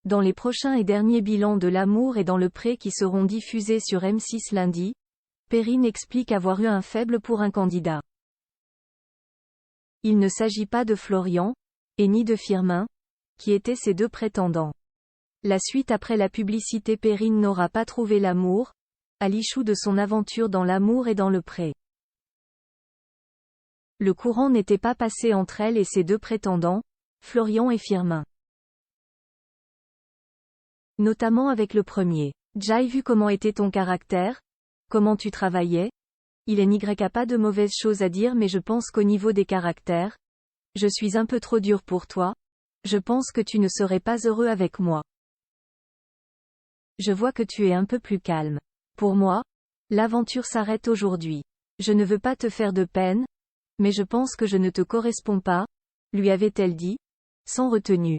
Dans les prochains et derniers bilans de L'amour et dans le pré qui seront diffusés sur M6 lundi, Perrine explique avoir eu un faible pour un candidat. Il ne s'agit pas de Florian, et ni de Firmin, qui étaient ses deux prétendants. La suite après la publicité. Perrine n'aura pas trouvé l'amour, à l'issue de son aventure dans L'amour et dans le pré. Le courant n'était pas passé entre elle et ses deux prétendants, Florian et Firmin. Notamment avec le premier. J'ai vu comment était ton caractère, comment tu travaillais. Il n'y a pas de mauvaises choses à dire, mais je pense qu'au niveau des caractères, je suis un peu trop dur pour toi. Je pense que tu ne serais pas heureux avec moi. Je vois que tu es un peu plus calme. Pour moi, l'aventure s'arrête aujourd'hui. Je ne veux pas te faire de peine, mais je pense que je ne te corresponds pas, lui avait-elle dit, sans retenue.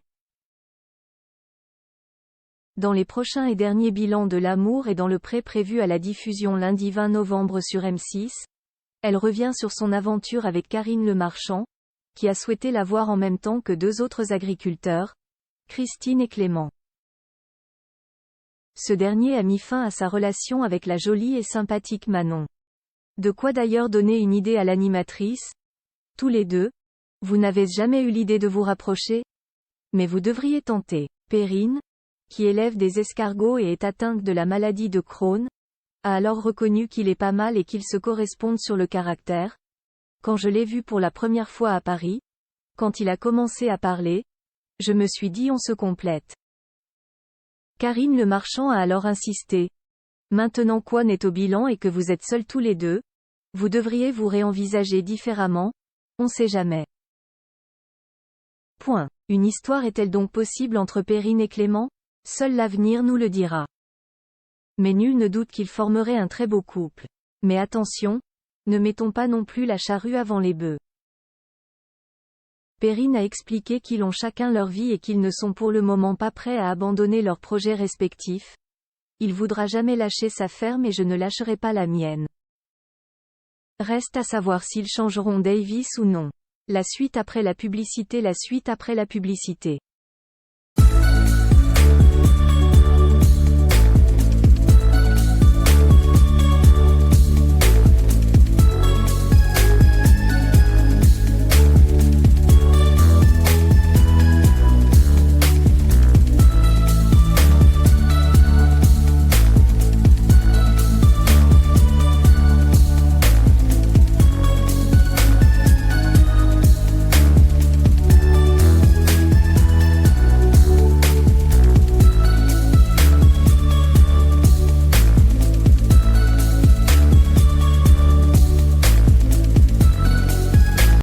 Dans les prochains et derniers bilans de L'amour et dans le pré prévu à la diffusion lundi 20 novembre sur M6, elle revient sur son aventure avec Karine Le Marchand, qui a souhaité la voir en même temps que deux autres agriculteurs, Christine et Clément. Ce dernier a mis fin à sa relation avec la jolie et sympathique Manon. De quoi d'ailleurs donner une idée à l'animatrice. Tous les deux, vous n'avez jamais eu l'idée de vous rapprocher? Mais vous devriez tenter. Perrine, qui élève des escargots et est atteinte de la maladie de Crohn, a alors reconnu qu'il est pas mal et qu'ils se correspondent sur le caractère. Quand je l'ai vu pour la première fois à Paris, quand il a commencé à parler, je me suis dit on se complète. Karine Le Marchand a alors insisté. Maintenant quoi n'est au bilan et que vous êtes seuls tous les deux, vous devriez vous réenvisager différemment, on sait jamais. Point. Une histoire est-elle donc possible entre Perrine et Clément? Seul l'avenir nous le dira. Mais nul ne doute qu'ils formeraient un très beau couple. Mais attention, ne mettons pas non plus la charrue avant les bœufs. Perrine a expliqué qu'ils ont chacun leur vie et qu'ils ne sont pour le moment pas prêts à abandonner leurs projets respectifs. Il voudra jamais lâcher sa ferme et je ne lâcherai pas la mienne. Reste à savoir s'ils changeront Davis ou non. La suite après la publicité. La suite après la publicité.